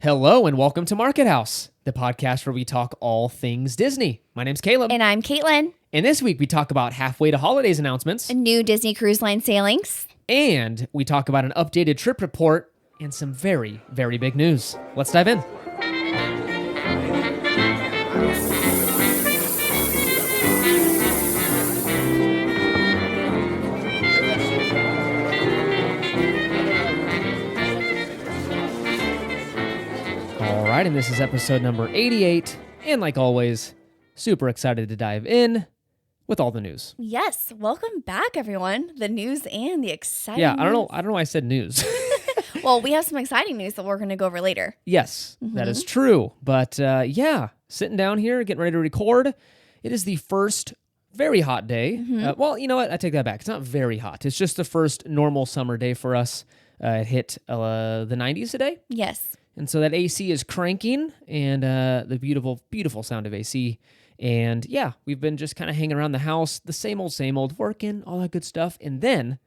Hello and welcome to Market House, the podcast where we talk all things Disney. My name's Caleb. And I'm Caitlin. And this week we talk about halfway to holidays announcements. New Disney Cruise Line sailings. And we talk about an updated trip report and some very, very big news. Let's dive in. All right, and this is episode number 88. And like always, super excited to dive in with all the news. Yes, welcome back, everyone. The news and the exciting Yeah, I don't news. know why I said news. Well, we have some exciting news that we're going to go over later. Yes, that is true. But yeah, sitting down here, getting ready to record. It is the first very hot day. Well, you know what? I take that back. It's not very hot. It's just the first normal summer day for us. It hit the 90s today. Yes. And so that AC is cranking and the beautiful, beautiful sound of AC. And yeah, we've been just kind of hanging around the house, the same old, working, all that good stuff. And then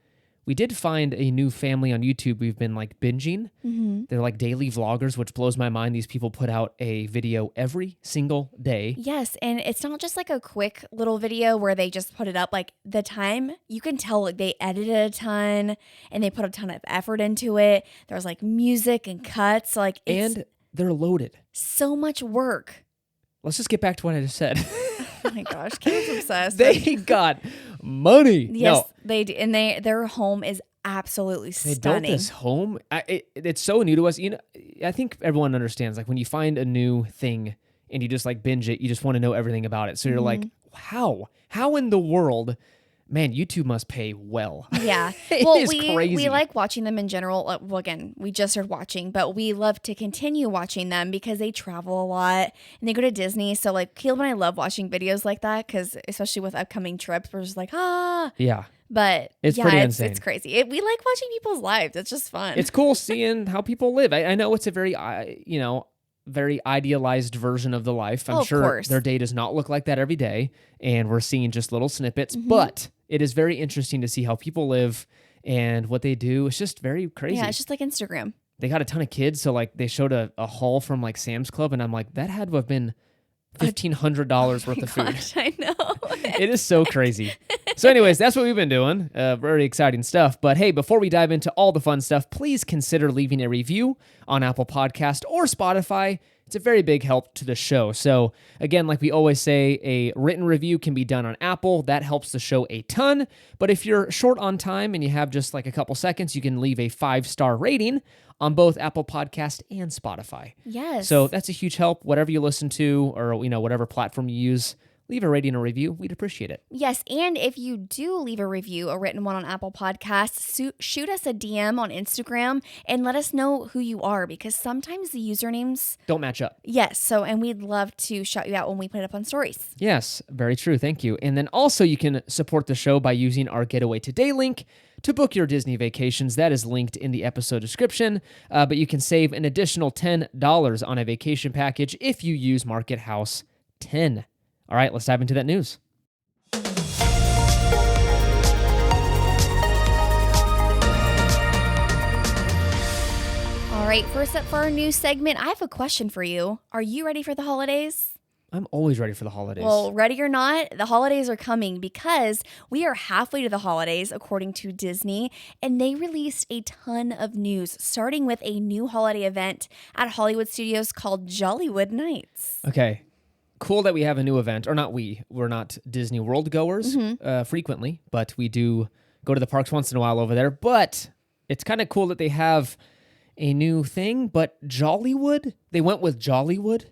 we did find a new family on YouTube we've been like binging. They're like daily vloggers, which blows my mind. These people put out a video every single day. Yes, and it's not just like a quick little video where they just put it up. Like the time, you can tell like they edited a ton and they put a ton of effort into it. There's like music and cuts. Like it's And they're loaded. so much work. Let's just get back to what I just said. Oh my gosh, Caleb's obsessed. They got money. Yes, No, they do. And their home is absolutely they stunning. built this home. It's so new to us. You know, I think everyone understands. Like when you find a new thing and you just like binge it, you just want to know everything about it. So you're like, how in the world? Man, YouTube must pay well. Yeah. It Well, is we crazy. like watching them in general. Well, again, we just started watching, but we love to continue watching them because they travel a lot and they go to Disney. So like Caleb and I love watching videos like that because especially with upcoming trips, we're just like, Yeah, But It's yeah, pretty it's insane. crazy. We like watching people's lives. It's just fun. it's cool seeing how people live. I know it's a very, very idealized version of the life. I'm Oh, of sure course. their day does not look like that every day, and we're seeing just little snippets. But it is very interesting to see how people live and what they do. It's just very crazy. Yeah, it's just like Instagram. They got a ton of kids, so like they showed a haul from like Sam's Club, and I'm like, that had to have been $1,500 worth of food. Gosh, I know. It is so crazy. So anyways, that's what we've been doing. Very exciting stuff. But hey, before we dive into all the fun stuff, please consider leaving a review on Apple Podcast or Spotify. It's a very big help to the show. So again, like we always say, a written review can be done on Apple. That helps the show a ton. But if you're short on time and you have just like a couple seconds, you can leave a 5-star rating on both Apple Podcast and Spotify. Yes. So that's a huge help. Whatever you listen to or, whatever platform you use, leave a rating or review. We'd appreciate it. Yes, and if you do leave a review, a written one on Apple Podcasts, shoot us a DM on Instagram and let us know who you are because sometimes the usernames, Don't match up. yes, and we'd love to shout you out when we put it up on stories. Yes, very true. Thank you. And then also you can support the show by using our Getaway Today link to book your Disney vacations. That is linked in the episode description, but you can save an additional $10 on a vacation package if you use Market House 10. All right, let's dive into that news. All right, first up for our news segment, I have a question for you. Are you ready for the holidays? I'm always ready for the holidays. Well, ready or not, the holidays are coming because we are halfway to the holidays, according to Disney, and they released a ton of news, starting with a new holiday event at Hollywood Studios called Jollywood Nights. Okay. Cool that we have a new event, or not we're not Disney World goers frequently, but we do go to the parks once in a while over there. But it's kind of cool that they have a new thing, but Jollywood? They went with Jollywood?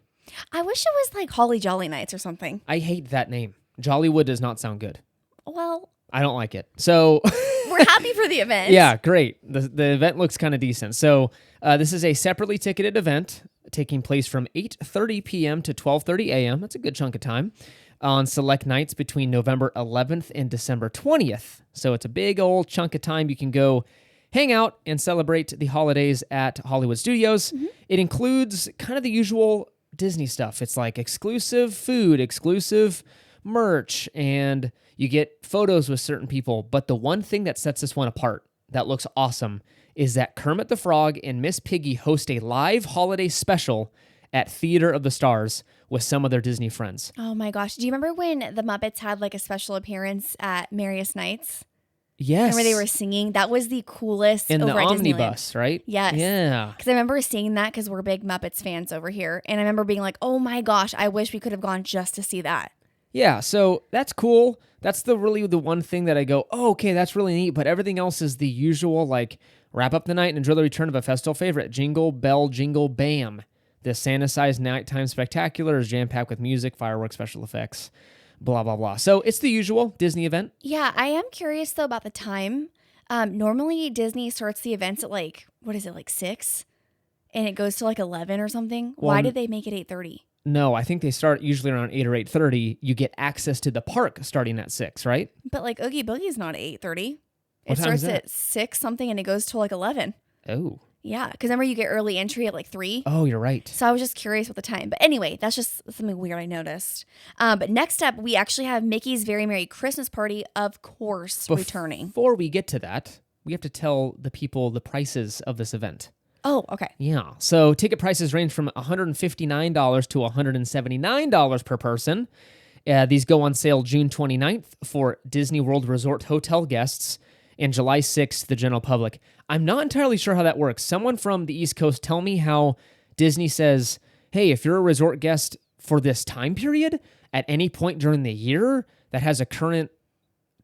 I wish it was like Holly Jolly Nights or something. I hate that name. Jollywood does not sound good. Well, I don't like it. So we're happy for the event. yeah, great. The event looks kind of decent. So this is a separately ticketed event taking place from 8:30 p.m. to 12:30 a.m. That's a good chunk of time on select nights between November 11th and December 20th. So it's a big old chunk of time you can go hang out and celebrate the holidays at Hollywood Studios. It includes kind of the usual Disney stuff. It's like exclusive food, exclusive merch, and you get photos with certain people. But the one thing that sets this one apart that looks awesome is that Kermit the Frog and Miss Piggy host a live holiday special at Theater of the Stars with some of their Disney friends. Oh my gosh. Do you remember when the Muppets had like a special appearance at Merriest Nights? Yes. Remember they were singing? That was the coolest in the over at omnibus, Disneyland. right? Yes. Yeah. Because I remember seeing that because we're big Muppets fans over here. And I remember being like, oh my gosh, I wish we could have gone just to see that. Yeah, so that's cool. That's really the one thing that I go, oh, okay, that's really neat. But everything else is the usual, like, wrap up the night and enjoy the return of a festival favorite. Jingle, bell, jingle, bam. The Santa-sized nighttime spectacular is jam-packed with music, fireworks, special effects, blah, blah, blah. So it's the usual Disney event. Yeah, I am curious, though, about the time. Normally, Disney starts the events at, like, what is it, like 6? And it goes to, like, 11 or something. Well, Why did they make it 8:30? No, I think they start usually around 8 or 8:30. You get access to the park starting at 6, right? But, like, Oogie Boogie's not at 8:30. What It time is starts that? at 6 something and it goes till, like, 11. Oh. Yeah, because remember you get early entry at, like, 3? Oh, you're right. So I was just curious with the time. But anyway, that's just something weird I noticed. But next up, we actually have Mickey's Very Merry Christmas Party, of course, returning. Before we get to that, we have to tell the people the prices of this event. Oh, okay. Yeah. So ticket prices range from $159 to $179 per person. These go on sale June 29th for Disney World Resort hotel guests and July 6th to the general public. I'm not entirely sure how that works. Someone from the East Coast tell me how Disney says, hey, if you're a resort guest for this time period at any point during the year that has a current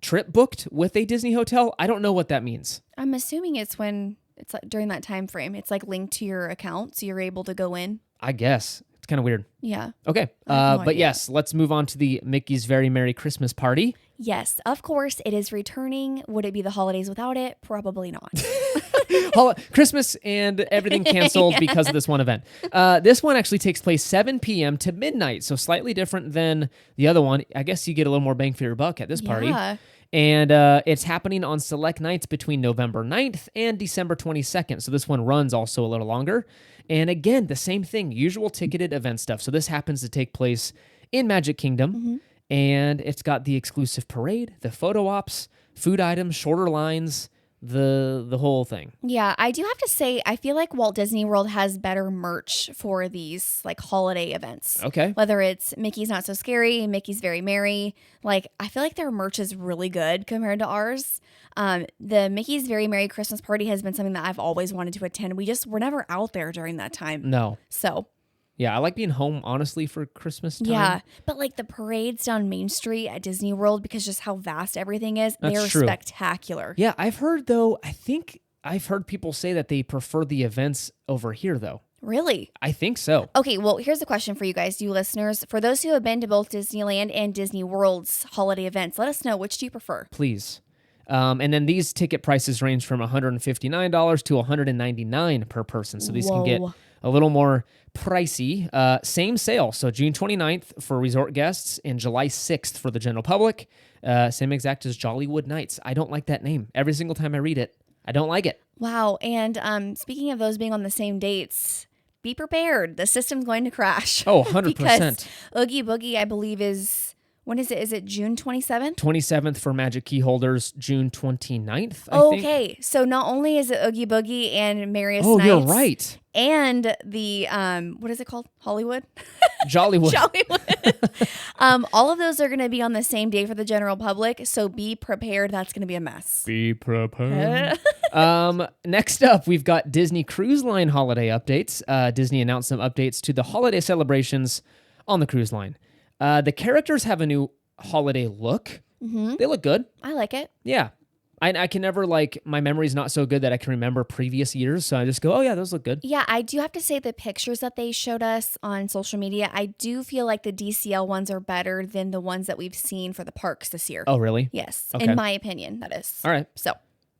trip booked with a Disney hotel, I don't know what that means. I'm assuming it's when it's like during that time frame. It's like linked to your account, so you're able to go in. I guess. It's kind of weird. Yeah. Okay. I have no but idea. yes, let's move on to the Mickey's Very Merry Christmas Party. Yes, of course, it is returning. Would it be the holidays without it? Probably not. Christmas and everything canceled because of this one event. This one actually takes place 7 p.m. to midnight, so slightly different than the other one. I guess you get a little more bang for your buck at this party. Yeah. And it's happening on select nights between November 9th and December 22nd. So this one runs also a little longer. And again, the same thing, usual ticketed event stuff. So this happens to take place in Magic Kingdom. Mm-hmm. And it's got the exclusive parade, the photo ops, food items, shorter lines, the whole thing. Yeah, I do have to say, I feel like Walt Disney World has better merch for these like holiday events. Okay. Whether it's Mickey's Not So Scary, Mickey's Very Merry, like I feel like their merch is really good compared to ours. The Mickey's Very Merry Christmas Party has been something that I've always wanted to attend. We're never out there during that time. No. So Yeah, I like being home, honestly, for Christmas time. yeah, but like the parades down Main Street at Disney World, because just how vast everything is, That's they're true. spectacular. Yeah, I've heard, though, I think I've heard people say that they prefer the events over here, though. Really? I think so. Okay, well, here's a question for you guys, you listeners. For those who have been to both Disneyland and Disney World's holiday events, let us know, which do you prefer? Please. And then these ticket prices range from $159 to $199 per person. So these can get Whoa. a little more pricey. Same sale. So June 29th for resort guests and July 6th for the general public. Same exact as Jollywood Nights. I don't like that name. Every single time I read it, I don't like it. Wow, and speaking of those being on the same dates, be prepared. The system's going to crash. Oh, 100%. Because Oogie Boogie, I believe, when is it? Is it June 27th? 27th for Magic Key holders, June 29th, I think. Okay, so not only is it Oogie Boogie and Merriest Oh, Nights, you're right. and the what is it called? Hollywood? Jollywood. Jollywood. All of those are going to be on the same day for the general public, so be prepared. That's going to be a mess. Be prepared. Next up, we've got Disney Cruise Line holiday updates. Disney announced some updates to the holiday celebrations on the cruise line. The characters have a new holiday look. Mm-hmm. They look good. I like it. Yeah. I can never, my memory's not so good that I can remember previous years, so I just go, oh yeah, those look good. Yeah, I do have to say the pictures that they showed us on social media, I do feel like the DCL ones are better than the ones that we've seen for the parks this year. Oh, really? Yes, Okay. in my opinion, that is. All right. So,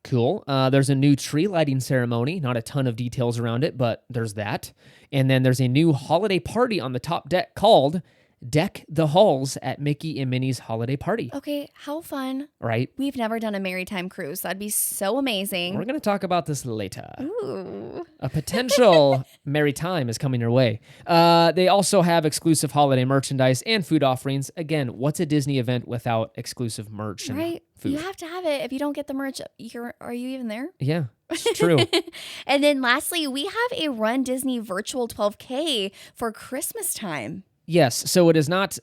Cool. There's a new tree lighting ceremony. Not a ton of details around it, but there's that. And then there's a new holiday party on the top deck called deck the halls at Mickey and Minnie's holiday party, Okay, how fun. right? We've never done a Maritime cruise. That'd be so amazing. We're going to talk about this later. Ooh. A potential merry time is coming your way. They also have exclusive holiday merchandise and food offerings. Again, what's a Disney event without exclusive merch and Right? food? You have to have it. If you don't get the merch, are you even there? Yeah, it's true. And then lastly, we have a Run Disney virtual 12K for Christmas time. Yes, so it is not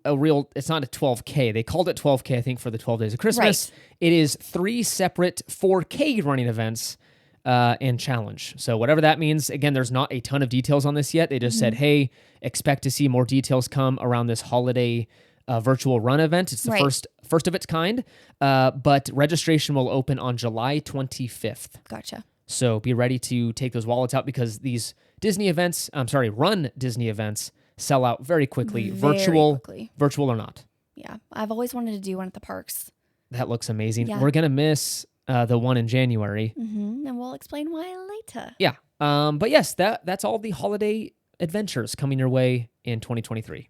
it's not a 12K. They called it 12K, I think, for the 12 days of Christmas. Right. It is 3 separate 4K running events and challenge. So whatever that means, again, there's not a ton of details on this yet. They just said, hey, expect to see more details come around this holiday virtual run event. It's the Right. first of its kind, but registration will open on July 25th. Gotcha. So be ready to take those wallets out because these Run Disney events sell out very quickly, Very quickly. virtual or not. Yeah. I've always wanted to do one at the parks. That looks amazing. Yeah. We're going to miss the one in January. And we'll explain why later. Yeah. But yes, that's all the holiday adventures coming your way in 2023.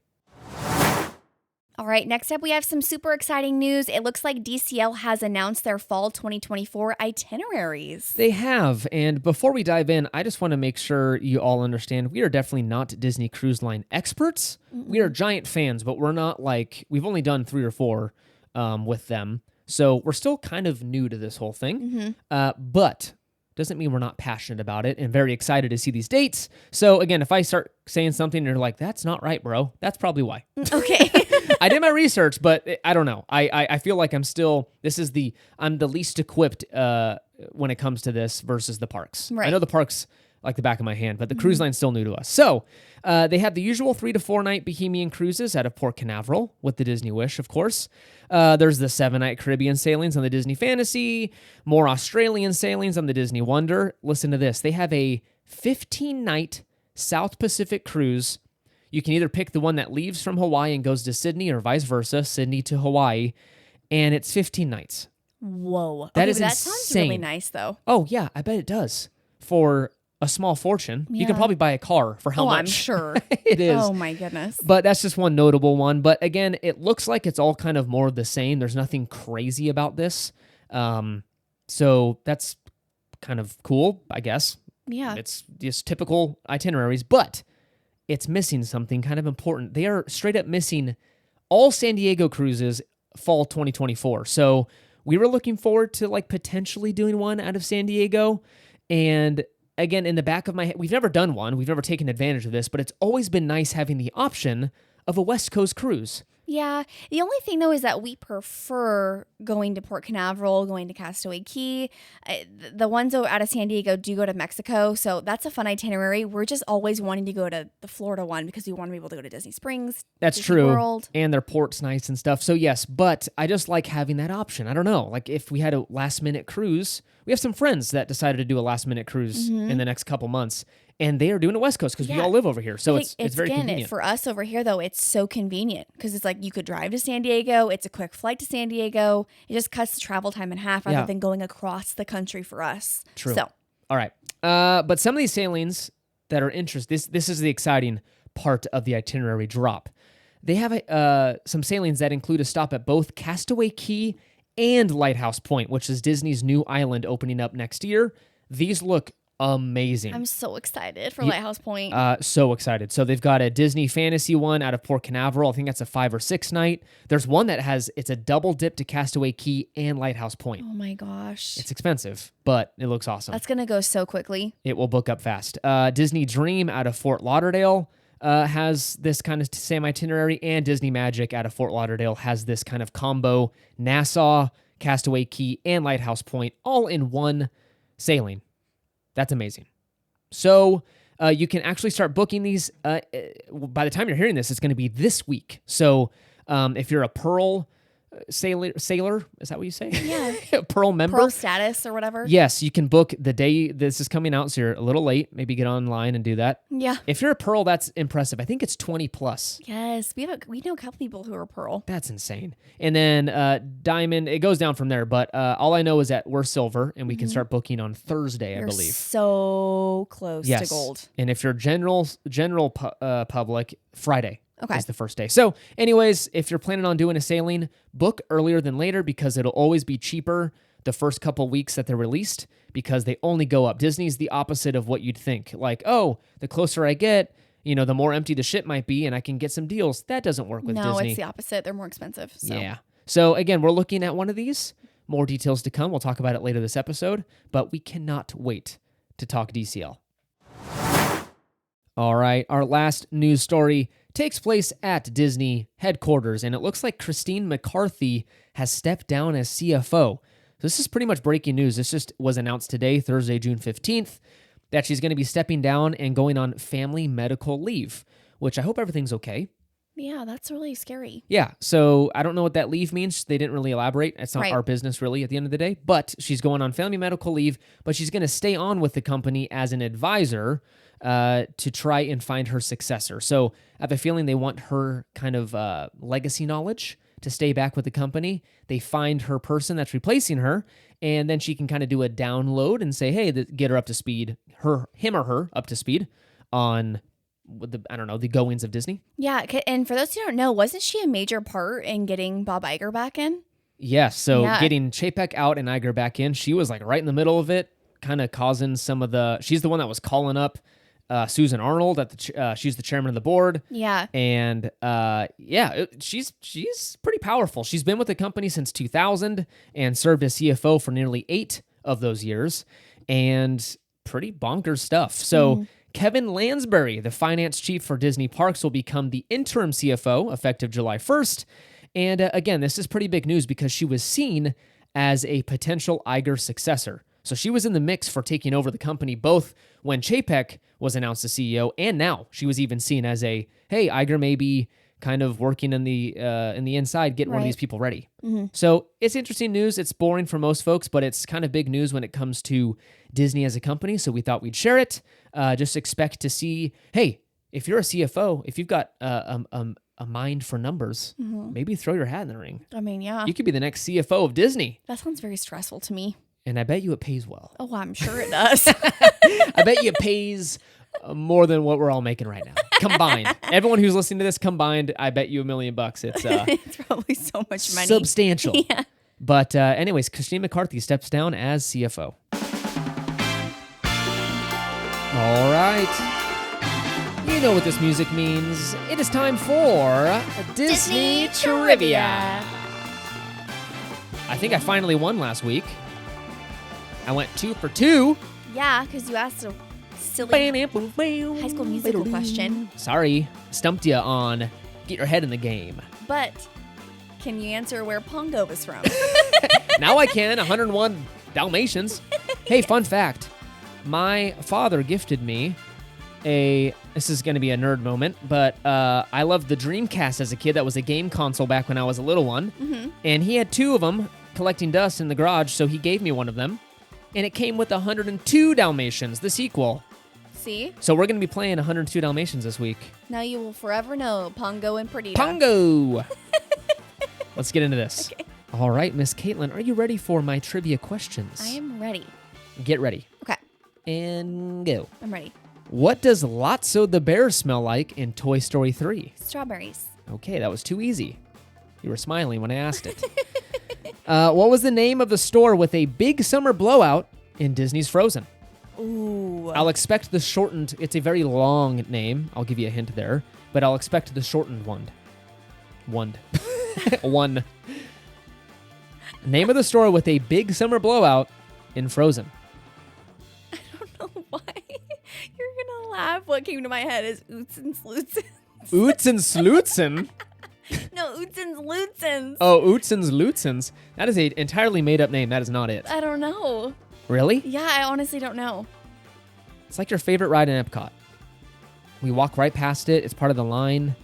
All right, next up, we have some super exciting news. It looks like DCL has announced their fall 2024 itineraries. They have. And before we dive in, I just want to make sure you all understand we are definitely not Disney Cruise Line experts. We are giant fans, but we're not we've only done 3 or 4 with them. So we're still kind of new to this whole thing. But doesn't mean we're not passionate about it and very excited to see these dates. So again, if I start saying something and you're like, that's not right, bro, that's probably why. Okay. I did my research, but I don't know. I feel like I'm the least equipped when it comes to this versus the parks. Right. I know the parks like the back of my hand, but the cruise line's still new to us. So they have the usual 3 to 4 night Bohemian cruises out of Port Canaveral with the Disney Wish, of course. There's the 7-night Caribbean sailings on the Disney Fantasy, more Australian sailings on the Disney Wonder. Listen to this. They have a 15-night South Pacific cruise. You can either pick the one that leaves from Hawaii and goes to Sydney or vice versa, Sydney to Hawaii, and it's 15 nights. Whoa. That is that sounds really insane. nice, though. Oh, yeah, I bet it does. For a small fortune. You can Yeah. probably buy a car for how much. I'm sure. It is. Oh, my goodness. But that's just one notable one. But again, it looks like it's all kind of more of the same. There's nothing crazy about this. So that's kind of cool, I guess. Yeah. It's just typical itineraries, but it's missing something kind of important. They are straight up missing all San Diego cruises fall 2024. So we were looking forward to potentially doing one out of San Diego. And again, in the back of my head, we've never done one. We've never taken advantage of this, but it's always been nice having the option of a West Coast cruise. Yeah. The only thing, though, is that we prefer going to Port Canaveral, going to Castaway Cay. The ones out of San Diego do go to Mexico, so that's a fun itinerary. We're just always wanting to go to the Florida one because we want to be able to go to Disney Springs. That's Disney true. World. And their port's nice and stuff. So yes, but I just like having that option. I don't know. If we had a last minute cruise, we have some friends that decided to do a last minute cruise in the next couple months. And they are doing a West Coast because we Yeah. all live over here. So it's very convenient. For us over here, though, it's so convenient because it's you could drive to San Diego. It's a quick flight to San Diego. It just cuts the travel time in half rather Yeah. than going across the country for us. True. So, All right. But some of these sailings that are interesting, this is the exciting part of the itinerary drop. They have some sailings that include a stop at both Castaway Cay and Lighthouse Point, which is Disney's new island opening up next year. These look amazing. I'm so excited for Lighthouse Point. So excited. So they've got a Disney Fantasy one out of Port Canaveral. I think that's a 5 or 6 night. There's one that it's a double dip to Castaway Cay and Lighthouse Point. Oh my gosh. It's expensive, but it looks awesome. That's going to go so quickly. It will book up fast. Disney Dream out of Fort Lauderdale has this kind of same itinerary, and Disney Magic out of Fort Lauderdale has this kind of combo Nassau, Castaway Cay, and Lighthouse Point all in one sailing. That's amazing. So you can actually start booking these. By the time you're hearing this, it's going to be this week. So if you're a Pearl sailor, is that what you say? Yeah. Pearl member? Pro status or whatever. Yes, you can book the day this is coming out, so you're a little late. Maybe get online and do that. Yeah. If you're a Pearl, that's impressive. I think it's 20 plus. Yes. We know a couple people who are Pearl. That's insane. And then Diamond, it goes down from there, but all I know is that we're Silver, and we can start booking on Thursday, I You're believe. so close to gold. And if you're general public, Friday. Okay. is the first day. So anyways, if you're planning on doing a sailing, book earlier than later because it'll always be cheaper the first couple weeks that they're released because they only go up. Disney's the opposite of what you'd think. Like, oh, the closer I get, the more empty the ship might be and I can get some deals. That doesn't work with Disney. No, it's the opposite. They're more expensive. So. Yeah. So again, we're looking at one of these. More details to come. We'll talk about it later this episode, but we cannot wait to talk DCL. All right, our last news story takes place at Disney headquarters, and it looks like Christine McCarthy has stepped down as CFO. This is pretty much breaking news. This just was announced today, Thursday, June 15th, that she's going to be stepping down and going on family medical leave, which I hope everything's okay. Yeah, that's really scary. Yeah, so I don't know what that leave means. They didn't really elaborate. It's not our business, really, at the end of the day. But she's going on family medical leave, but she's going to stay on with the company as an advisor to try and find her successor. So I have a feeling they want her kind of legacy knowledge to stay back with the company. They find her person that's replacing her, and then she can kind of do a download and say, hey, get her up to speed, him or her up to speed on the goings of Disney. Yeah, and for those who don't know, wasn't she a major part in getting Bob Iger back in? Yes, so getting Chapek out and Iger back in, she was like right in the middle of it, kind of causing some of she's the one that was calling up Susan Arnold she's the chairman of the board. Yeah. And she's pretty powerful. She's been with the company since 2000 and served as CFO for nearly 8 of those years, and pretty bonkers stuff. So Kevin Lansbury, the finance chief for Disney Parks, will become the interim CFO effective July 1st. And again, this is pretty big news because she was seen as a potential Iger successor. So she was in the mix for taking over the company both when Chapek was announced as CEO and now. She was even seen as hey, Iger may be kind of working in the inside, getting one of these people ready. So it's interesting news. It's boring for most folks, but it's kind of big news when it comes to Disney as a company. So we thought we'd share it. Just expect to see, hey, if you're a CFO, if you've got a mind for numbers, maybe throw your hat in the ring. I mean, yeah. You could be the next CFO of Disney. That sounds very stressful to me. And I bet you it pays well. Oh, I'm sure it does. I bet you it pays more than what we're all making right now. Combined. Everyone who's listening to this combined, I bet you $1 million. It's it's probably so much money. Substantial. Yeah. But anyways, Christine McCarthy steps down as CFO. All right. You know what this music means. It is time for Disney Trivia. I think I finally won last week. I went 2 for 2. Yeah, because you asked a silly High School Musical question. Sorry, stumped you on get your head in the game. But can you answer where Pongo was from? Now I can. 101 Dalmatians. Hey, fun fact. My father gifted me this is going to be a nerd moment, but I loved the Dreamcast as a kid. That was a game console back when I was a little one. And he had 2 of them collecting dust in the garage, so he gave me one of them. And it came with 102 Dalmatians, the sequel. See? So we're going to be playing 102 Dalmatians this week. Now you will forever know Pongo and Perdita. Pongo! Let's get into this. Okay. All right, Miss Caitlin, are you ready for my trivia questions? I am ready. Get ready. Okay. And go. I'm ready. What does Lotso the bear smell like in Toy Story 3? Strawberries. Okay, that was too easy. You were smiling when I asked it. What was the name of the store with a big summer blowout in Disney's Frozen? Ooh. I'll expect the shortened. It's a very long name. I'll give you a hint there, but I'll expect the shortened one. One. Name of the store with a big summer blowout in Frozen. I don't know why. You're going to laugh. What came to my head is Oots and Slootsins. Oots and Slootzen? No, Oots and Slootsins. Oh, Oots and Slootsins. That is an entirely made-up name. That is not it. I don't know. Really? Yeah, I honestly don't know. It's like your favorite ride in Epcot. We walk right past it. It's part of the line.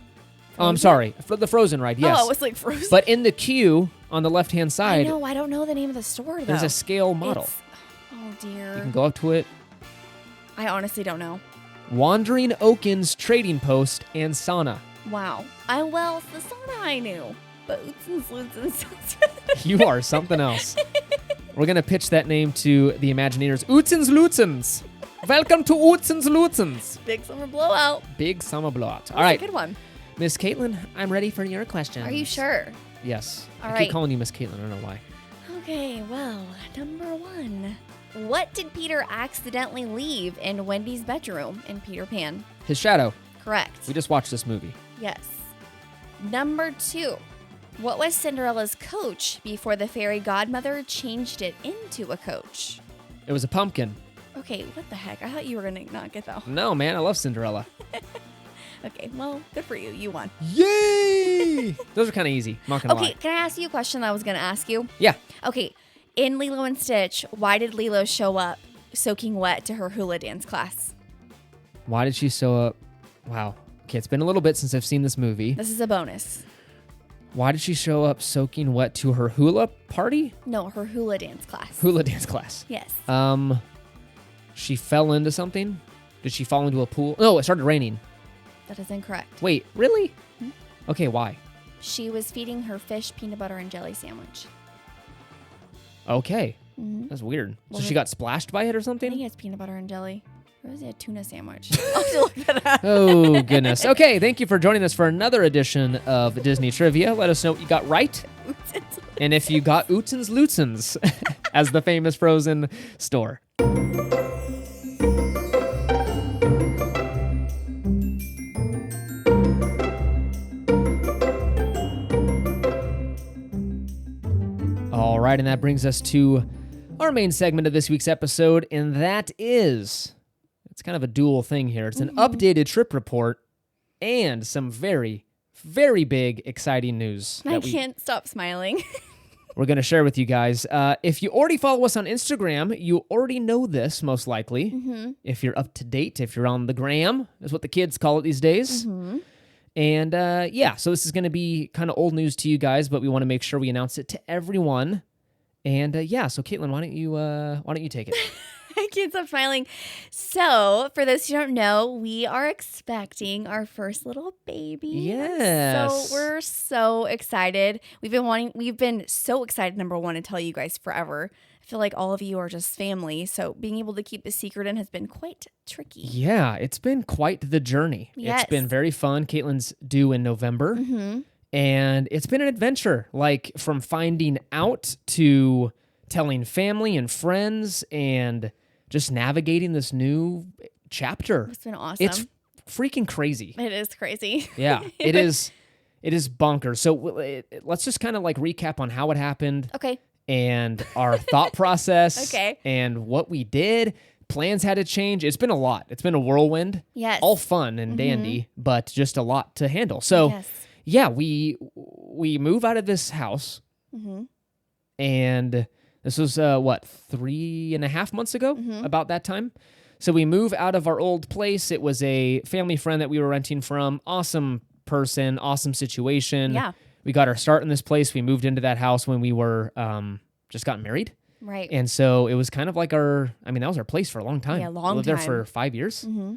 Oh, I'm sorry. For the Frozen ride, yes. Oh, it was like Frozen. But in the queue on the left-hand side, I don't know the name of the store, though. there's a scale model. Oh, dear. You can go up to it. I honestly don't know. Wandering Oaken's Trading Post and Sauna. Wow. Well, the sauna I knew. But Oots and Slootsins. You are something else. We're going to pitch that name to the Imagineers. Oots and Slootsins. Welcome to Oots and Slootsins. Big summer blowout. Big summer blowout. All That's right. a good one. Miss Caitlin, I'm ready for your questions. Are you sure? Yes. All I right. keep calling you Miss Caitlin. I don't know why. Okay, well, number 1. What did Peter accidentally leave in Wendy's bedroom in Peter Pan? His shadow. Correct. We just watched this movie. Yes. Number 2. What was Cinderella's coach before the fairy godmother changed it into a coach? It was a pumpkin. Okay, what the heck? I thought you were going to not get that one. No, man, I love Cinderella. Okay, well, good for you. You won. Yay! Those are kind of easy. I'm not going to Okay, lie. can I ask you a question that I was going to ask you? Yeah. Okay, in Lilo and Stitch, why did Lilo show up soaking wet to her hula dance class? Why did she sew up? Wow. Okay, it's been a little bit since I've seen this movie. This is a bonus. Why did she show up soaking wet to her hula party? No, her hula dance class. Hula dance class. Yes. She fell into something? Did she fall into a pool? No, it started raining. That is incorrect. Wait, really? Hmm? Okay, why? She was feeding her fish peanut butter and jelly sandwich. Okay. Mm-hmm. That's weird. Well, So she got splashed by it or I something? think it's peanut butter and jelly. Or was it a tuna sandwich? I'll have to look that up. Oh, goodness. Okay, thank you for joining us for another edition of Disney Trivia. Let us know what you got right. And if you got Utzens Lutzens, as the famous Frozen store. All right, and that brings us to our main segment of this week's episode, and that is, it's kind of a dual thing here. It's an updated trip report and some very, very big, exciting news I that can't stop smiling. we're going to share with you guys. If you already follow us on Instagram, you already know this, most likely. Mm-hmm. If you're up to date, if you're on the gram, is what the kids call it these days. Mm-hmm. And yeah, so this is going to be kind of old news to you guys, but we want to make sure we announce it to everyone. And yeah, so Caitlin, why don't you take it? I can't stop smiling. So, for those who don't know, we are expecting our first little baby. Yes. So we're so excited. We've been so excited, number 1, to tell you guys forever. I feel like all of you are just family. So being able to keep the secret in has been quite tricky. Yeah, it's been quite the journey. Yes. It's been very fun. Caitlin's due in November. Mm-hmm. And it's been an adventure, like from finding out to telling family and friends and just navigating this new chapter. It's been awesome. It's freaking crazy. It is crazy. Yeah, it is. It is bonkers. So let's just kind of like recap on how it happened Okay. and our thought process Okay. and what we did. Plans had to change. It's been a lot. It's been a whirlwind. Yes. All fun and dandy, but just a lot to handle. So Yes. yeah, we move out of this house, Mm-hmm. and this was 3.5 months ago, about that time. So we move out of our old place. It was a family friend that we were renting from. Awesome person, awesome situation. Yeah. We got our start in this place. We moved into that house when we were just got married. Right. And so it was kind of like that was our place for a long time. Yeah, long We lived there time. for 5 years. Mm-hmm.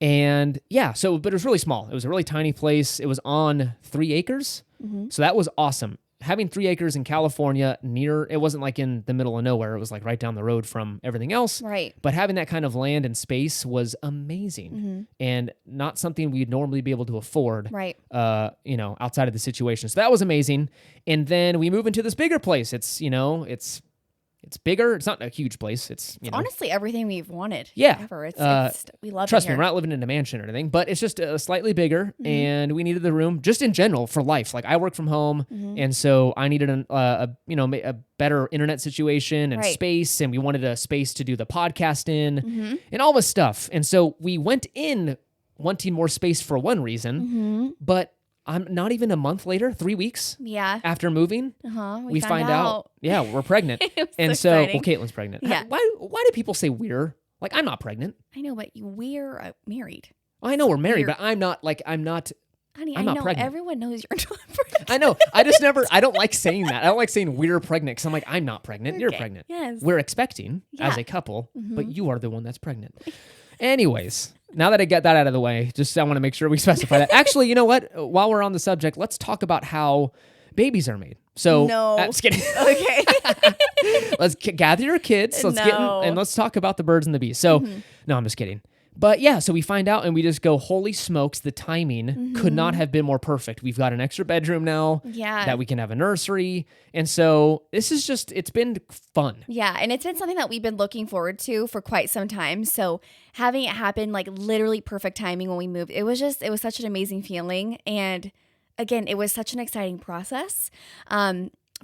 And yeah, but it was really small. It was a really tiny place. It was on 3 acres. Mm-hmm. So that was awesome. Having 3 acres in California it wasn't like in the middle of nowhere. It was like right down the road from everything else. Right. But having that kind of land and space was amazing Mm-hmm. and not something we'd normally be able to afford. Right. Outside of the situation. So that was amazing. And then we move into this bigger place. It's bigger. It's not a huge place. It's Honestly, everything we've wanted. Yeah. Ever. Uh, We love trust it me, here. we're not living in a mansion or anything, but it's just slightly bigger, Mm-hmm. and we needed the room just in general for life. Like I work from home, Mm-hmm. and so I needed a better internet situation and Right. space, and we wanted a space to do the podcast in, Mm-hmm. and all this stuff. And so we went in wanting more space for one reason, Mm-hmm. but I'm not even a month later, 3 weeks Yeah. after moving, Uh-huh. we find out, yeah, we're pregnant. It was And so so, exciting. Caitlin's pregnant. Yeah. Why do people say we're? Like, I'm not pregnant. I know, but we're married. I know we're married, We're- but I'm not. Honey, I'm I not know pregnant. everyone knows you're not pregnant. I know. I don't like saying that. I don't like saying we're pregnant because I'm like, I'm not pregnant. You're Okay. pregnant. Yes. We're expecting as Yeah. a couple, Mhm. but you are the one that's pregnant. Anyways, now that I get that out of the way, I want to make sure we specify that. Actually, you know what? While we're on the subject, let's talk about how babies are made. So, No. just kidding. Okay. Let's gather your kids. Let's get in, No. and let's talk about the birds and the bees. So, no, I'm just kidding. But yeah, so we find out and we just go, holy smokes, the timing could not have been more perfect. We've got an extra bedroom now Yeah. that we can have a nursery. And so this is just, it's been fun. Yeah, and it's been something that we've been looking forward to for quite some time. So having it happen like literally perfect timing when we moved, it was such an amazing feeling. And again, it was such an exciting process.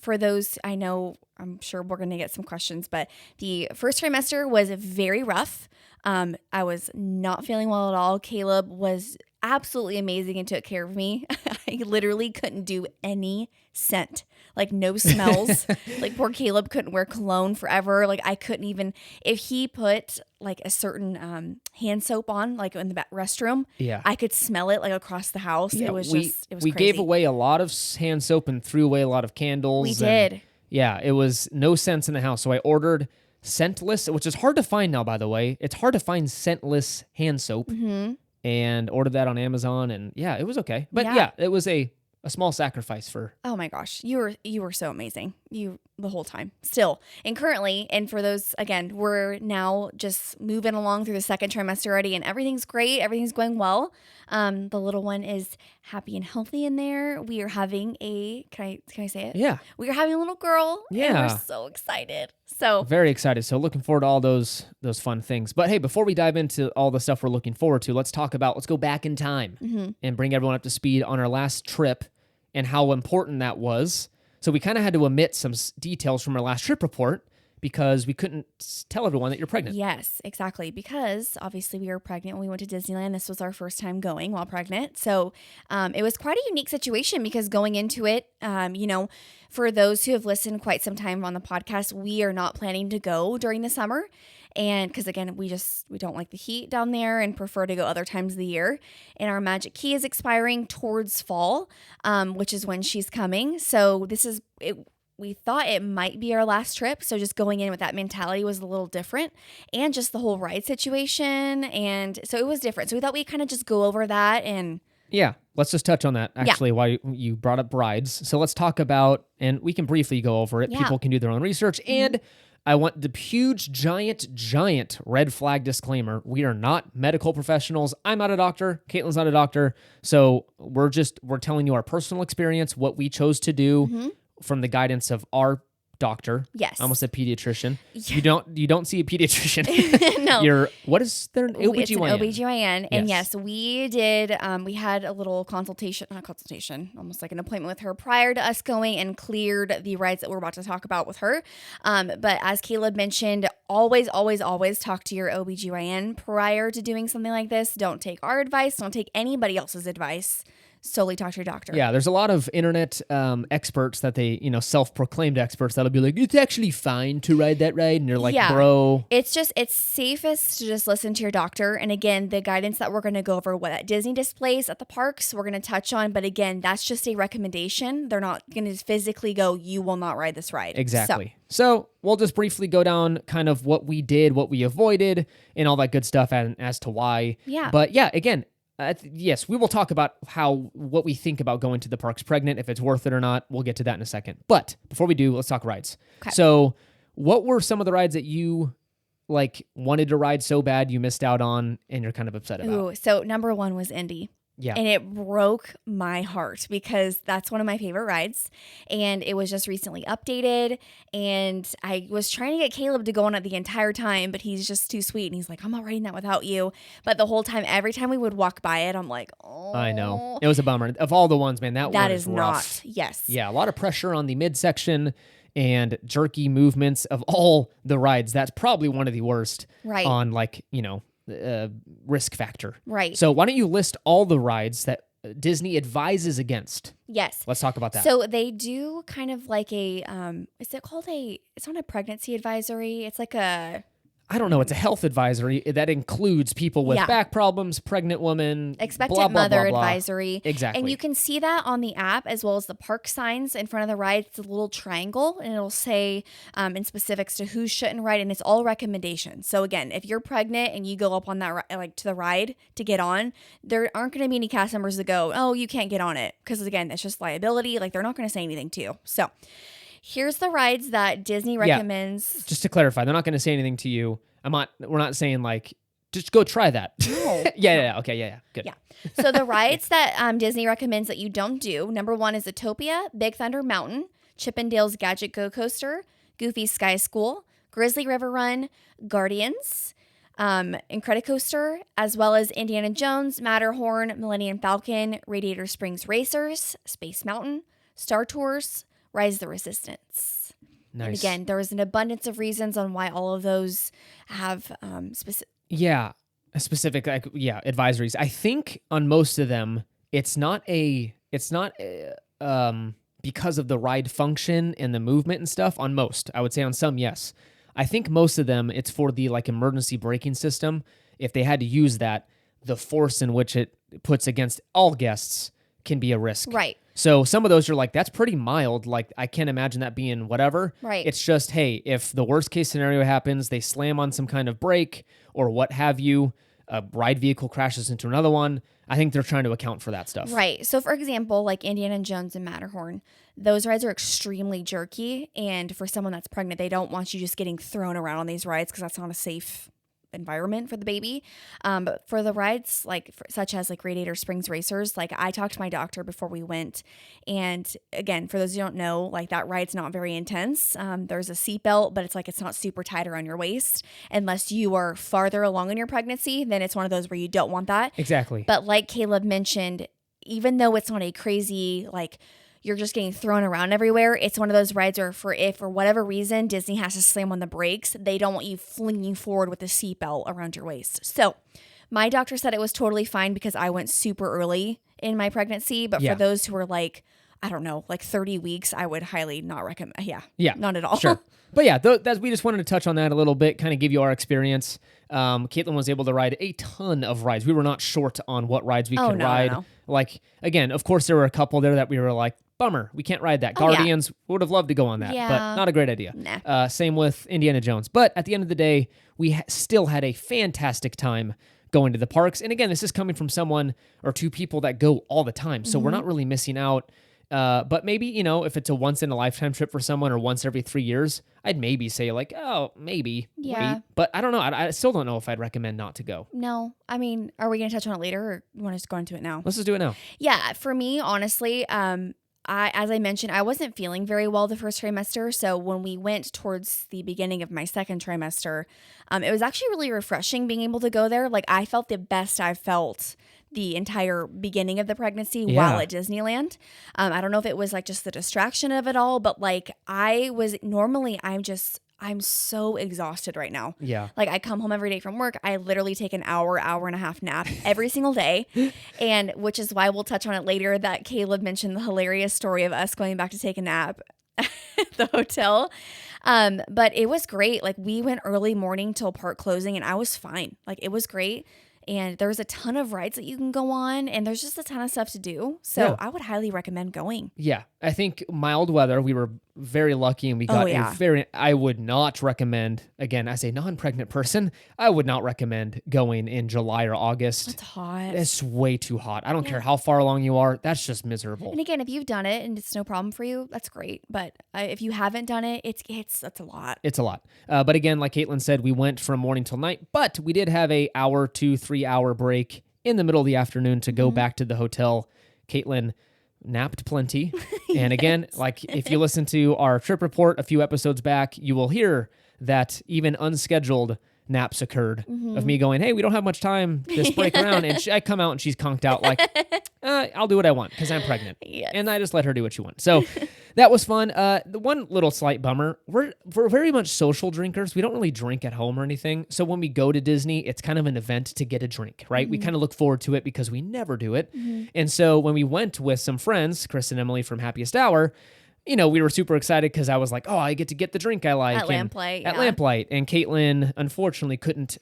For those, I'm sure we're going to get some questions, but the first trimester was very rough. I was not feeling well at all. Caleb was absolutely amazing and took care of me. I literally couldn't do any scent, like no smells. Like poor Caleb couldn't wear cologne forever. Like I couldn't even, if he put like a certain hand soap on, like in the back restroom, I could smell it like across the house. Yeah, it was we crazy. gave away a lot of hand soap and threw away a lot of candles. We did. Yeah, it was no scents in the house. So I ordered scentless, which is hard to find now, by the way. It's hard to find scentless hand soap, and ordered that on Amazon. And yeah, it was okay. But yeah, it was a small sacrifice for. Oh my gosh, you were so amazing. The whole time, still, and currently, and for those again, we're now just moving along through the second trimester already, and everything's great. Everything's going well. The little one is happy and healthy in there. We are having a can I say it? Yeah, we are having a little girl. Yeah, and we're so excited. So very excited. So looking forward to all those fun things. But hey, before we dive into all the stuff we're looking forward to, let's go back in time and bring everyone up to speed on our last trip and how important that was. So we kind of had to omit some details from our last trip report because we couldn't tell everyone that you're pregnant. Yes, exactly. Because obviously we were pregnant when we went to Disneyland. This was our first time going while pregnant. So it was quite a unique situation because going into it, for those who have listened quite some time on the podcast, we are not planning to go during the summer. And because again, we don't like the heat down there and prefer to go other times of the year. And our Magic Key is expiring towards fall, which is when she's coming. So this is it. We thought it might be our last trip. So just going in with that mentality was a little different, and just the whole ride situation. And so it was different. So we thought we'd kind of just go over that. And yeah, let's just touch on that actually while you brought up rides. So let's talk about, and we can briefly go over it. Yeah. People can do their own research. And I want the huge, giant red flag disclaimer. We are not medical professionals. I'm not a doctor. Caitlin's not a doctor. So we're telling you our personal experience, what we chose to do from the guidance of our doctor. Yes. I almost said pediatrician. Yeah. You don't see a pediatrician. No. What is their OBGYN? It's an OBGYN. And Yes. we did, we had a little almost like an appointment with her prior to us going and cleared the rides that we're about to talk about with her. But as Caleb mentioned, always talk to your OBGYN prior to doing something like this. Don't take our advice. Don't take anybody else's advice. Solely talk to your doctor. Yeah, there's a lot of internet experts that they, self-proclaimed experts that'll be like, it's actually fine to ride that ride. And you're like, bro. It's safest to just listen to your doctor. And again, the guidance that we're going to go over, what at Disney displays at the parks, we're going to touch on. But again, that's just a recommendation. They're not going to physically go, you will not ride this ride. Exactly. So we'll just briefly go down kind of what we did, what we avoided, and all that good stuff as to why. Yeah. But yeah, again, yes, we will talk about what we think about going to the parks pregnant, if it's worth it or not. We'll get to that in a second. But before we do, let's talk rides. Okay. So what were some of the rides that you wanted to ride so bad you missed out on and you're kind of upset about? Ooh, so number one was Indy. Yeah. And it broke my heart because that's one of my favorite rides. And it was just recently updated. And I was trying to get Caleb to go on it the entire time, but he's just too sweet. And he's like, I'm not riding that without you. But the whole time, every time we would walk by it, I'm like, oh. I know. It was a bummer. Of all the ones, man, that one is rough. Not. Yes. Yeah, a lot of pressure on the midsection and jerky movements of all the rides. That's probably one of the worst on risk factor. Right. So why don't you list all the rides that Disney advises against? Yes. Let's talk about that. So they do kind of like it's not a pregnancy advisory. It's like I don't know. It's a health advisory that includes people with back problems, pregnant women, expectant mother advisory. Exactly. And you can see that on the app as well as the park signs in front of the ride. It's a little triangle and it'll say in specifics to who shouldn't ride, and it's all recommendations. So again, if you're pregnant and you go up on that to the ride to get on, there aren't going to be any cast members that go, oh, you can't get on it, because again, that's just liability. Like they're not going to say anything to you. So here's the rides that Disney recommends. Just to clarify, they're not going to say anything to you. We're not saying just go try that. No. Yeah. Okay. Yeah. Good. Yeah. So the rides that Disney recommends that you don't do, number 1 is Zootopia, Big Thunder Mountain, Chippendale's Gadget Go Coaster, Goofy's Sky School, Grizzly River Run, Guardians, Incredicoaster, as well as Indiana Jones, Matterhorn, Millennium Falcon, Radiator Springs Racers, Space Mountain, Star Tours, Rise of the Resistance. Nice. And again, there is an abundance of reasons on why all of those have specific. Yeah, specific advisories. I think on most of them, it's not because of the ride function and the movement and stuff. On most, I would say on some, yes. I think most of them, it's for the like emergency braking system. If they had to use that, the force in which it puts against all guests can be a risk. Right. So some of those are like, that's pretty mild. Like, I can't imagine that being whatever. Right. It's just, hey, if the worst case scenario happens, they slam on some kind of brake or what have you, a ride vehicle crashes into another one. I think they're trying to account for that stuff. Right. So, for example, like Indiana Jones and Matterhorn, those rides are extremely jerky. And for someone that's pregnant, they don't want you just getting thrown around on these rides because that's not a safe environment for the baby. But for the rides such as like Radiator Springs Racers, like I talked to my doctor before we went, and again, for those who don't know, like that ride's not very intense. There's a seatbelt, but it's not super tight around your waist unless you are farther along in your pregnancy. Then it's one of those where you don't want that. Exactly. But like Caleb mentioned, even though it's not a crazy like you're just getting thrown around everywhere, it's one of those rides where if for whatever reason Disney has to slam on the brakes, they don't want you flinging forward with a seatbelt around your waist. So my doctor said it was totally fine because I went super early in my pregnancy. But for those who are like, I don't know, like 30 weeks, I would highly not recommend. Yeah, not at all. Sure. But yeah, we just wanted to touch on that a little bit, kind of give you our experience. Caitlin was able to ride a ton of rides. We were not short on what rides we could ride. No. Like, again, of course, there were a couple there that we were like, bummer, we can't ride that. Guardians would have loved to go on that, but not a great idea. Nah. Same with Indiana Jones. But at the end of the day, we still had a fantastic time going to the parks. And again, this is coming from someone or two people that go all the time. So we're not really missing out. But maybe, if it's a once in a lifetime trip for someone or once every 3 years, I'd maybe say like, oh, maybe. Yeah. Wait. But I don't know. I still don't know if I'd recommend not to go. No. I mean, are we going to touch on it later or you want us to go into it now? Let's just do it now. Yeah. For me, honestly, as I mentioned, I wasn't feeling very well the first trimester. So when we went towards the beginning of my second trimester, it was actually really refreshing being able to go there. Like I felt the best I've felt the entire beginning of the pregnancy while at Disneyland. I don't know if it was like just the distraction of it all, but like I'm so exhausted right now. Yeah. Like I come home every day from work. I literally take an hour and a half nap every single day. And which is why we'll touch on it later that Caleb mentioned the hilarious story of us going back to take a nap at the hotel. But it was great. Like we went early morning till park closing and I was fine. Like it was great. And there's a ton of rides that you can go on and there's just a ton of stuff to do. So I would highly recommend going. Yeah. I think mild weather, we were very lucky and we got I would not recommend, again, as a non-pregnant person, I would not recommend going in July or August. It's hot. It's way too hot. I don't care how far along you are. That's just miserable. And again, if you've done it and it's no problem for you, that's great. But if you haven't done it, that's a lot. It's a lot. But again, like Caitlin said, we went from morning till night, but we did have a 2-3 hour break in the middle of the afternoon to go back to the hotel. Caitlin napped plenty. And again, like if you listen to our trip report a few episodes back, you will hear that even unscheduled naps occurred of me going, hey, we don't have much time this break around. And I come out and she's conked out like, I'll do what I want because I'm pregnant. Yes. And I just let her do what she wants. So that was fun. The one little slight bummer, we're very much social drinkers. We don't really drink at home or anything. So when we go to Disney, it's kind of an event to get a drink, right? We kind of look forward to it because we never do it. And so when we went with some friends, Chris and Emily from Happiest Hour, we were super excited because I was like, oh, I get to get the drink I like. At Lamplight. At Lamplight. And Caitlin, unfortunately, couldn't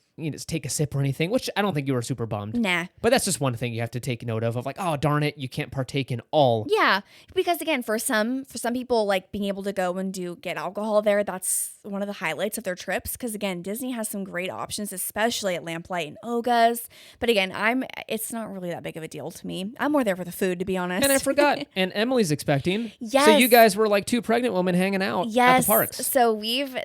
take a sip or anything, which I don't think you were super bummed. Nah. But that's just one thing you have to take note of like, oh, darn it, you can't partake in all. Yeah. Because again, for some people, like being able to go and get alcohol there, that's one of the highlights of their trips. Because again, Disney has some great options, especially at Lamplight and Oga's. But again, it's not really that big of a deal to me. I'm more there for the food, to be honest. And I forgot. And Emily's expecting. Yes. So you guys were like two pregnant women hanging out at the parks. So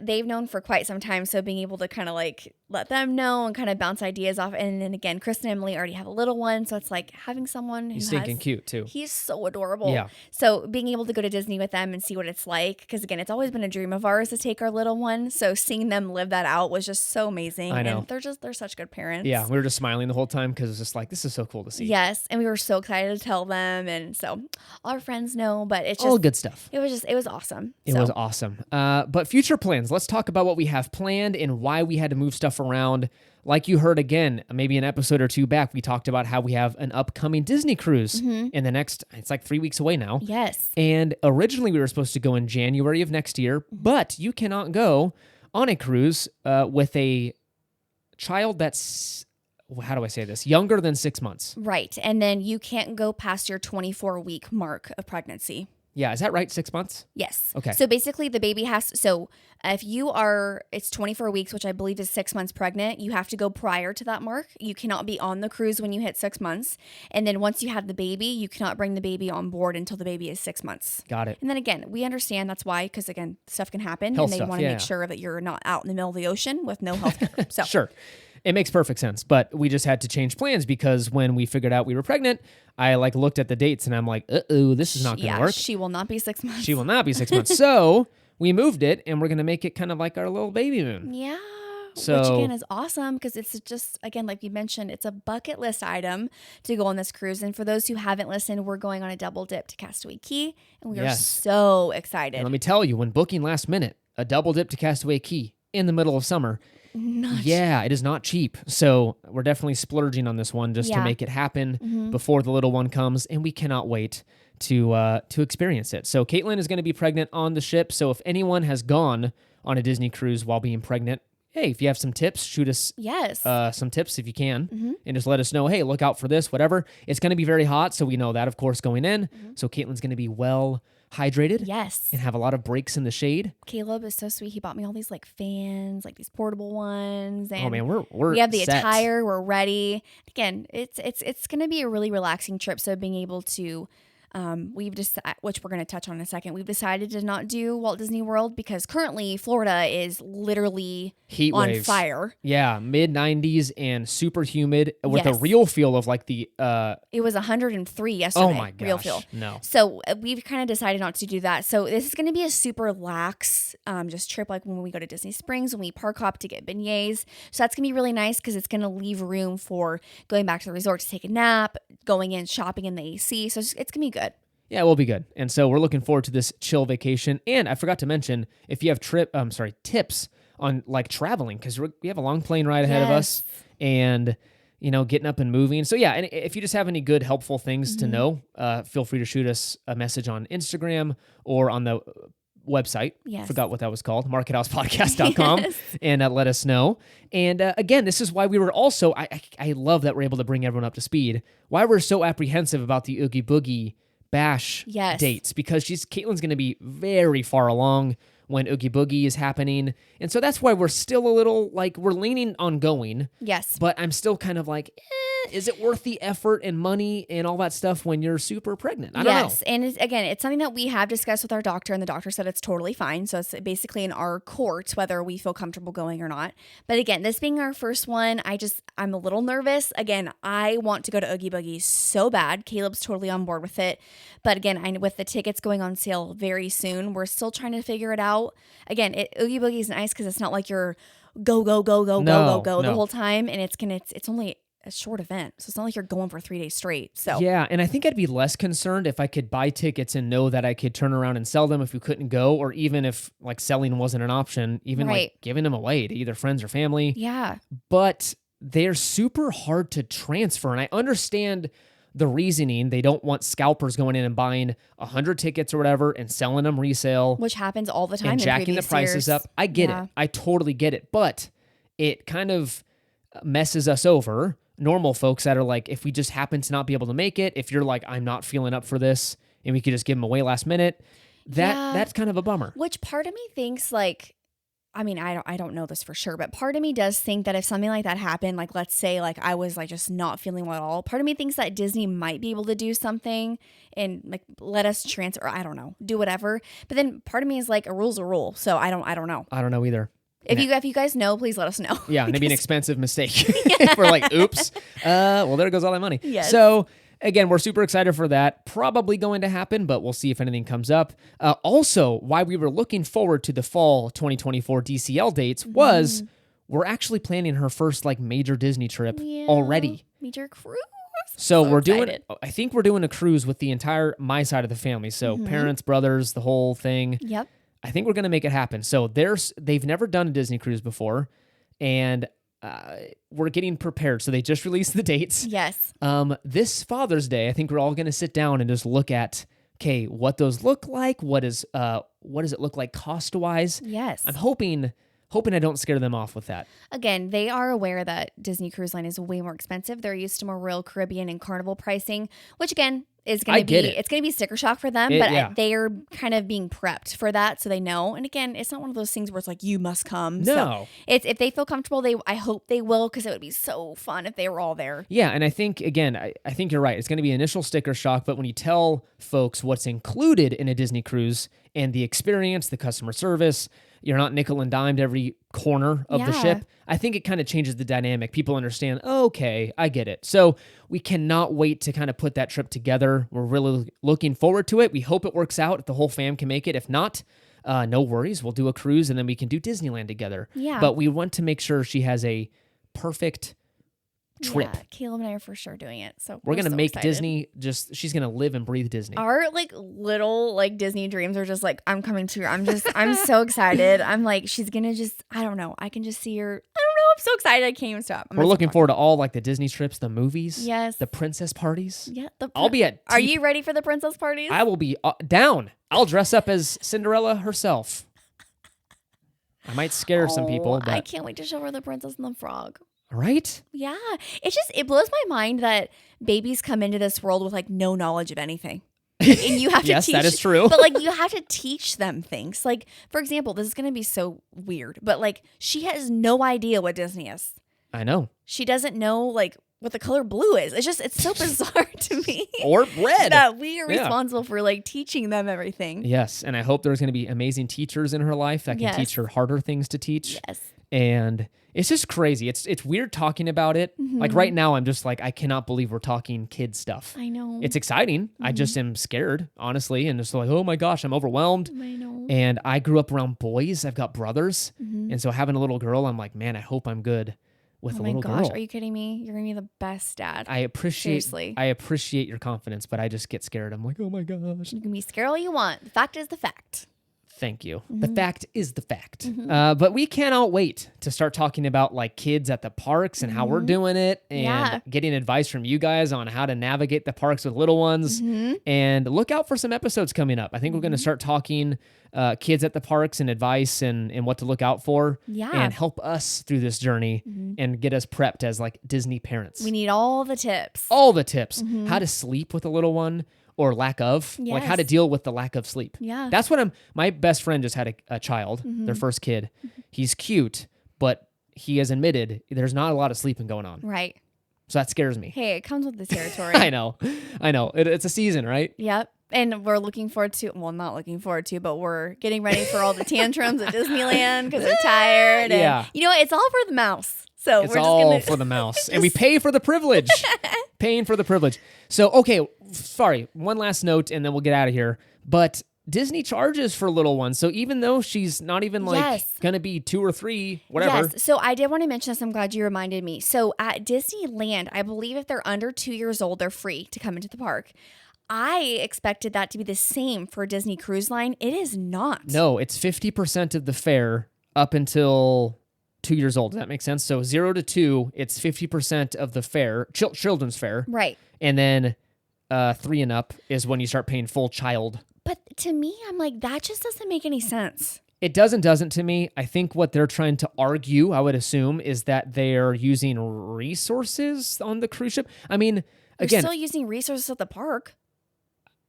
they've known for quite some time. So being able to kind of like let them know and kind of bounce ideas off. And then again, Chris and Emily already have a little one. So it's like having someone who He's stinking cute too. He's so adorable. Yeah. So being able to go to Disney with them and see what it's like, because again, it's always been a dream of ours to take our little one. So seeing them live that out was just so amazing. I know. And they're such good parents. Yeah. We were just smiling the whole time because it's just like, this is so cool to see. Yes. And we were so excited to tell them. And so all our friends know, but it's just all good stuff. It was awesome. It was awesome. But future plans, let's talk about what we have planned and why we had to move stuff around. Like you heard again, maybe an episode or two back, we talked about how we have an upcoming Disney cruise in the next, it's like 3 weeks away now. Yes. And originally we were supposed to go in January of next year, but you cannot go on a cruise with a child that's, how do I say this, younger than 6 months. Right. And then you can't go past your 24-week mark of pregnancy. Yeah, is that right? 6 months? Yes. Okay. So basically the baby if it's 24 weeks, which I believe is 6 months pregnant, you have to go prior to that mark. You cannot be on the cruise when you hit 6 months. And then once you have the baby, you cannot bring the baby on board until the baby is 6 months. Got it. And then again, we understand that's why, because again, stuff can happen Health and they stuff, want to yeah. make sure that you're not out in the middle of the ocean with no health care. So Sure. It makes perfect sense, but we just had to change plans because when we figured out we were pregnant, I looked at the dates and I'm like, this is not going to work. She will not be 6 months. She will not be 6 months. So we moved it and we're going to make it kind of like our little baby moon. Yeah. So, which again is awesome because it's just, again, like you mentioned, it's a bucket list item to go on this cruise. And for those who haven't listened, we're going on a double dip to Castaway Cay and we are so excited. And let me tell you, when booking last minute, a double dip to Castaway Cay in the middle of summer, it is not cheap. So we're definitely splurging on this one just to make it happen before the little one comes, and we cannot wait to experience it. So Caitlin is going to be pregnant on the ship. So if anyone has gone on a Disney cruise while being pregnant, hey, if you have some tips, shoot us some tips if you can, and just let us know, hey, look out for this, whatever. It's going to be very hot, so we know that, of course, going in. So Caitlin's going to be well hydrated. Yes. And have a lot of breaks in the shade. Caleb is so sweet. He bought me all these fans, like these portable ones. And oh man, we have the set. attire. We're ready. Again, it's going to be a really relaxing trip. So being able to, which we're going to touch on in a second. We've decided to not do Walt Disney World because currently Florida is literally heat on waves. fire. Yeah, mid 90s and super humid with a real feel of like the. It was 103 yesterday. Oh my gosh! Real feel. No. So we've kind of decided not to do that. So this is going to be a super lax, just trip like when we go to Disney Springs when we park hop to get beignets. So that's gonna be really nice because it's gonna leave room for going back to the resort to take a nap, going in shopping in the AC. So it's gonna be good. Yeah, it will be good. And so we're looking forward to this chill vacation. And I forgot to mention, if you have tips on like traveling, because we have a long plane ride ahead of us and, getting up and moving. So yeah, and if you just have any good, helpful things to know, feel free to shoot us a message on Instagram or on the website. Yes. Forgot what that was called, markethousepodcast.com, and let us know. And again, this is why we were also, I love that we're able to bring everyone up to speed, why we're so apprehensive about the Oogie Boogie Bash dates, because Caitlin's going to be very far along when Oogie Boogie is happening. And so that's why we're still a little we're leaning on going. Yes. But I'm still kind of is it worth the effort and money and all that stuff when you're super pregnant? I don't know. Yes. And it's something that we have discussed with our doctor, and the doctor said it's totally fine. So it's basically in our court whether we feel comfortable going or not. But again, this being our first one, I'm a little nervous. Again, I want to go to Oogie Boogie so bad. Caleb's totally on board with it. But again, with the tickets going on sale very soon, we're still trying to figure it out. Again, Oogie Boogie is nice because it's not like you're go the whole time, and it's only a short event. So it's not like you're going for 3 days straight. So yeah, and I think I'd be less concerned if I could buy tickets and know that I could turn around and sell them if we couldn't go, or even if selling wasn't an option, even giving them away to either friends or family. Yeah. But they're super hard to transfer, and I understand the reasoning. They don't want scalpers going in and buying 100 tickets or whatever and selling them resale, which happens all the time, and jacking the prices up. I get it. I totally get it. But it kind of messes us over, normal folks that are if we just happen to not be able to make it, if you're I'm not feeling up for this and we could just give them away last minute, that's kind of a bummer. Which part of me thinks I don't know this for sure, but part of me does think that if something like that happened, let's say I was just not feeling well at all, part of me thinks that Disney might be able to do something and let us transfer, I don't know, do whatever. But then part of me is a rule's a rule. So I don't know. I don't know either. If you guys know, please let us know. Yeah, maybe an expensive mistake. If we're like, oops. Well, there goes all that money. Yes. So again, we're super excited for that. Probably going to happen, but we'll see if anything comes up. Also, why we were looking forward to the fall 2024 DCL dates was we're actually planning her first like major Disney trip already. Major cruise. So we're excited. I think we're doing a cruise with the entire my side of the family. So parents, brothers, the whole thing. Yep. I think we're going to make it happen. So they've never done a Disney cruise before, and we're getting prepared. So they just released the dates. Yes. This Father's Day, I think we're all going to sit down and just look at, okay, what those look like. What does it look like cost-wise? Yes. I'm hoping I don't scare them off with that. Again, they are aware that Disney Cruise Line is way more expensive. They're used to more Royal Caribbean and Carnival pricing, which again is going to it's going to be sticker shock for them, but they are kind of being prepped for that, so they know. And again, it's not one of those things where it's like you must come. No, so it's if they feel comfortable, I hope they will, because it would be so fun if they were all there. Yeah, and I think again, I think you're right. It's going to be initial sticker shock, but when you tell folks what's included in a Disney cruise and the experience, the customer service, you're not nickel and dimed every corner of the ship. I think it kind of changes the dynamic. People understand, okay, I get it. So we cannot wait to kind of put that trip together. We're really looking forward to it. We hope it works out if the whole fam can make it. If not, no worries. We'll do a cruise and then we can do Disneyland together. Yeah. But we want to make sure she has a perfect trip. Yeah, Caleb and I are for sure doing it. So we're going to so make excited. Disney she's going to live and breathe Disney. Our like little like Disney dreams are just like, I'm coming to her. I'm so excited. I'm like, she's going to just, I don't know. I can just see her. I don't know. I'm so excited. I can't even stop. We're looking forward to all like the Disney trips, the movies. Yes. The princess parties. Yeah. I'll be at. Are you ready for the princess parties? I will be down. I'll dress up as Cinderella herself. I might scare some people, but I can't wait to show her the Princess and the Frog. Right? Yeah. It blows my mind that babies come into this world with like no knowledge of anything. And you have to yes, teach. that is true. But like you have to teach them things. Like, for example, this is going to be so weird, but like she has no idea what Disney is. I know. She doesn't know like what the color blue is. It's so bizarre to me. Or red. That we are responsible for like teaching them everything. Yes. And I hope there's going to be amazing teachers in her life that can teach her harder things to teach. Yes. And it's just crazy. It's weird talking about it. Like right now, I'm just like, I cannot believe we're talking kid stuff. I know. It's exciting. I just am scared, honestly. And just like, oh my gosh, I'm overwhelmed. I know. And I grew up around boys. I've got brothers. And so having a little girl, I'm like, man, I hope I'm good with a little girl. Oh my gosh, are you kidding me? You're going to be the best dad. Seriously. I appreciate your confidence, but I just get scared. I'm like, oh my gosh. You can be scared all you want. The fact is the fact. Thank you. The fact is the fact. But we cannot wait to start talking about like kids at the parks and how we're doing it and getting advice from you guys on how to navigate the parks with little ones. And look out for some episodes coming up. I think we're going to start talking kids at the parks and advice and what to look out for and help us through this journey and get us prepped as like Disney parents. We need all the tips. All the tips. How to sleep with a little one. Or lack of, like how to deal with the lack of sleep. Yeah. That's what my best friend just had a child, their first kid. He's cute, but he has admitted there's not a lot of sleeping going on. Right. So that scares me. Hey, it comes with the territory. I know. It's a season, right? Yep. And we're looking forward to, well, not looking forward to, but we're getting ready for all the tantrums at Disneyland because they're tired. And, you know what? It's all for the mouse. So it's we're just all gonna for the mouse. And we pay for the privilege. Paying for the privilege. So, okay, sorry. One last note, and then we'll get out of here. But Disney charges for little ones. So even though she's not even like going to be 2 or 3, whatever. Yes. So I did want to mention this. I'm glad you reminded me. So at Disneyland, I believe if they're under 2 years old, they're free to come into the park. I expected that to be the same for Disney Cruise Line. It is not. No, it's 50% of the fare up until 2 years old. Does that make sense? So 0 to 2, it's 50% of the fare, children's fare. Right. And then 3 and up is when you start paying full child. But to me, I'm like, that just doesn't make any sense. It doesn't to me. I think what they're trying to argue, I would assume, is that they're using resources on the cruise ship. I mean, again, they're still using resources at the park.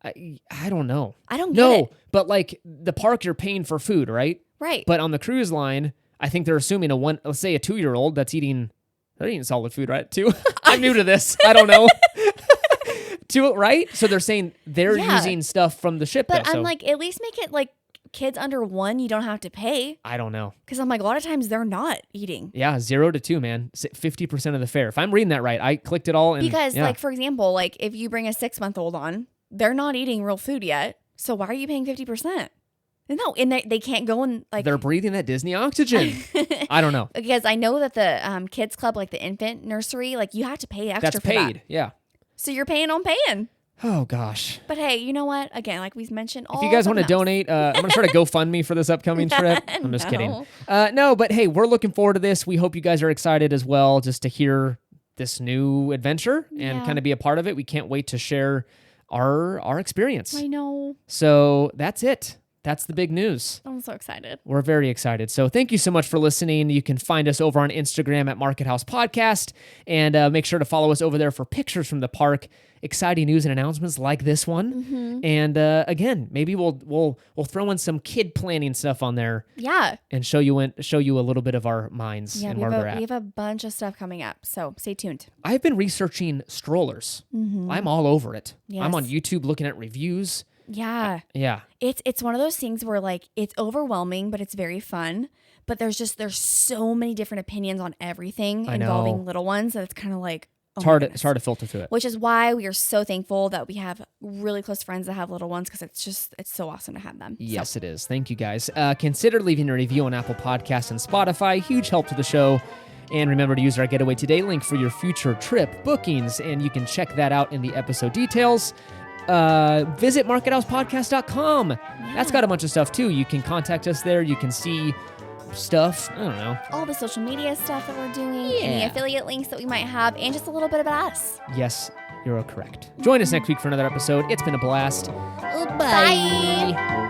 I don't know. I don't get it. But like the park, you're paying for food, right? Right. But on the cruise line, I think they're assuming let's say a 2-year-old they're eating solid food, right? Too. I'm new to this. I don't know. Right? So they're saying they're using stuff from the ship. But I'm like, at least make it like kids under 1, you don't have to pay. I don't know. Because I'm like, a lot of times they're not eating. Yeah, 0 to 2, man. 50% of the fare. If I'm reading that right, I clicked it all. And, because, yeah. like, for example, like if you bring a 6-month-old on, they're not eating real food yet. So why are you paying 50%? No, and they can't go and like they're breathing that Disney oxygen. I don't know. Because I know that the kids club, like the infant nursery, like you have to pay extra. That's for paid. that. Yeah. So you're paying on paying. Oh gosh. But hey, you know what? Again, like we've mentioned, if you guys want to donate, I'm gonna start a GoFundMe for this upcoming trip. I'm just kidding. No, but hey, we're looking forward to this. We hope you guys are excited as well, just to hear this new adventure and kind of be a part of it. We can't wait to share our experience. I know. So that's it. That's the big news. I'm so excited. We're very excited. So thank you so much for listening. You can find us over on Instagram at Market House Podcast, and make sure to follow us over there for pictures from the park, exciting news and announcements like this one. Mm-hmm. And again, maybe we'll throw in some kid planning stuff on there. Yeah. And show you a little bit of our minds and where they're at. We have a bunch of stuff coming up, so stay tuned. I've been researching strollers. Mm-hmm. I'm all over it. Yes. I'm on YouTube looking at reviews. Yeah. Yeah. It's one of those things where like it's overwhelming, but it's very fun. But there's so many different opinions on everything involving little ones that it's kind of like it's hard to filter through it. Which is why we are so thankful that we have really close friends that have little ones, because it's so awesome to have them. Yes, it is. Thank you guys. Consider leaving a review on Apple Podcasts and Spotify. Huge help to the show. And remember to use our Getaway Today link for your future trip bookings, and you can check that out in the episode details. Visit markethousepodcast.com. Yeah. That's got a bunch of stuff too. You can contact us there. You can see stuff. I don't know. All the social media stuff that we're doing, any affiliate links that we might have, and just a little bit about us. Yes, you're correct. Join us next week for another episode. It's been a blast. Bye.